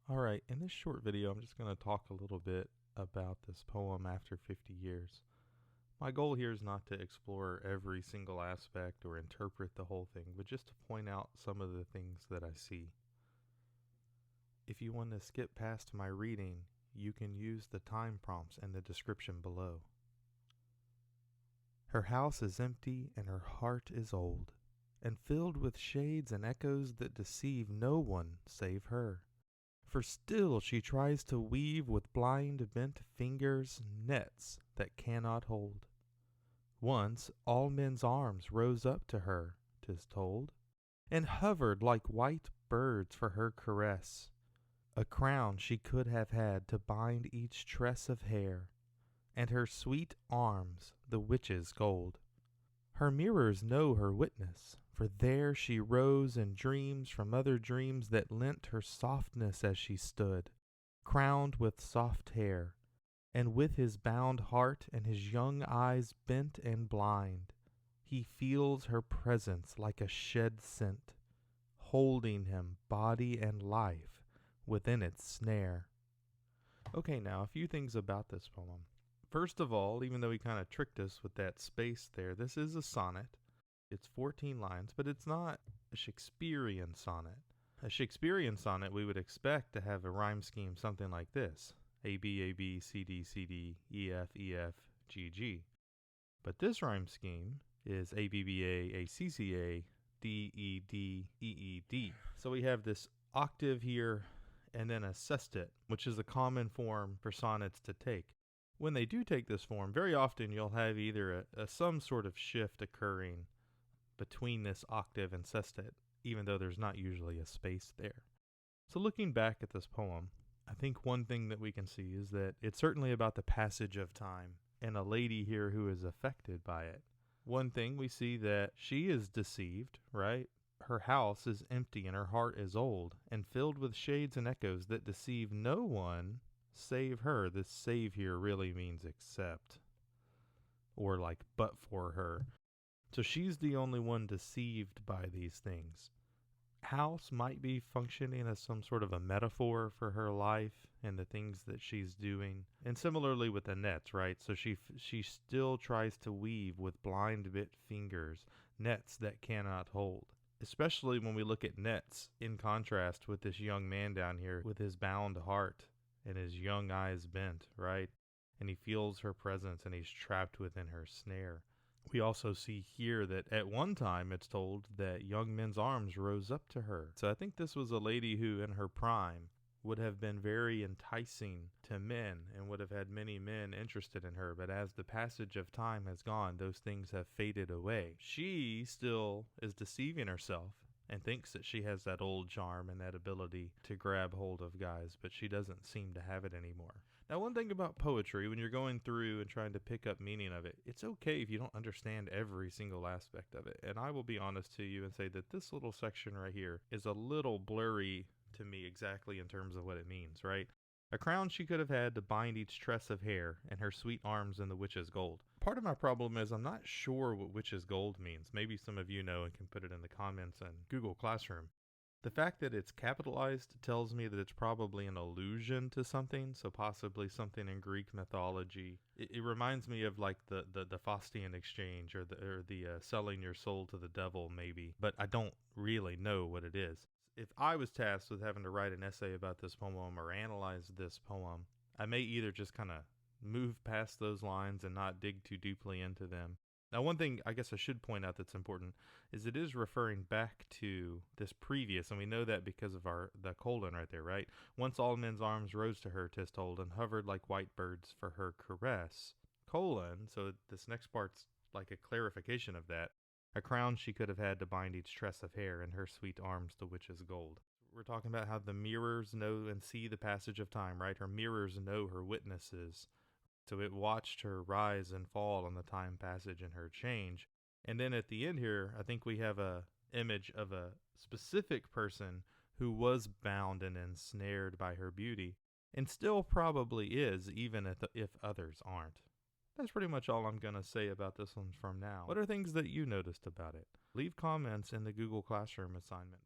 Alright, in this short video, I'm just going to talk a little bit about this poem after 50 years. My goal here is not to explore every single aspect or interpret the whole thing, but just to point out some of the things that I see. If you want to skip past my reading, you can use the time prompts and the description below. Her house is empty and her heart is old, and filled with shades and echoes that deceive no one save her. For still she tries to weave with blind bent fingers nets that cannot hold. Once all men's arms rose up to her, 'tis told, and hovered like white birds for her caress. A crown she could have had to bind each tress of hair, and her sweet arms the witch's gold. Her mirrors know her witness, for there she rose in dreams from other dreams that lent her softness as she stood, crowned with soft hair, and with his bound heart and his young eyes bent and blind, he feels her presence like a shed scent, holding him body and life within its snare. Okay, now a few things about this poem. First of all, even though he kind of tricked us with that space there, this is a sonnet. It's 14 lines, but it's not a Shakespearean sonnet. A Shakespearean sonnet, we would expect to have a rhyme scheme something like this: A, B, C, D, C, D, E, F, G, G. But this rhyme scheme is A, C, C, A, D, E, D, E, E, D. So we have this octave here and then a sestet, which is a common form for sonnets to take. When they do take this form, very often you'll have either some sort of shift occurring between this octave and sestet, even though there's not usually a space there. So looking back at this poem, I think one thing that we can see is that it's certainly about the passage of time and a lady here who is affected by it. One thing we see that she is deceived, right? Her house is empty and her heart is old and filled with shades and echoes that deceive no one save her. This save here really means except, or like but for her. So she's the only one deceived by these things. House might be functioning as some sort of a metaphor for her life and the things that she's doing. And similarly with the nets, right? So she still tries to weave with blind bit fingers nets that cannot hold. Especially when we look at nets in contrast with this young man down here with his bound heart and his young eyes bent, right? And he feels her presence and he's trapped within her snare. We also see here that at one time it's told that young men's arms rose up to her. So I think this was a lady who in her prime would have been very enticing to men and would have had many men interested in her. But as the passage of time has gone, those things have faded away. She still is deceiving herself and thinks that she has that old charm and that ability to grab hold of guys, but she doesn't seem to have it anymore. Now, one thing about poetry, when you're going through and trying to pick up meaning of it, it's okay if you don't understand every single aspect of it. And I will be honest to you and say that this little section right here is a little blurry to me exactly in terms of what it means, right? A crown she could have had to bind each tress of hair, and her sweet arms in the witch's gold. Part of my problem is I'm not sure what witch's gold means. Maybe some of you know and can put it in the comments on Google Classroom. The fact that it's capitalized tells me that it's probably an allusion to something, so possibly something in Greek mythology. It reminds me of like the Faustian exchange or the selling your soul to the devil maybe, but I don't really know what it is. If I was tasked with having to write an essay about this poem or analyze this poem, I may either just kind of move past those lines and not dig too deeply into them. Now, one thing I guess I should point out that's important is it is referring back to this previous, and we know that because of the colon right there, right? Once all men's arms rose to her, 'tis told, and hovered like white birds for her caress. Colon, so this next part's like a clarification of that. A crown she could have had to bind each tress of hair, and her sweet arms the witch's gold. We're talking about how the mirrors know and see the passage of time, right? Her mirrors know her witnesses. So it watched her rise and fall on the time passage and her change. And then at the end here, I think we have a image of a specific person who was bound and ensnared by her beauty, and still probably is, even if others aren't. That's pretty much all I'm going to say about this one from now. What are things that you noticed about it? Leave comments in the Google Classroom assignment.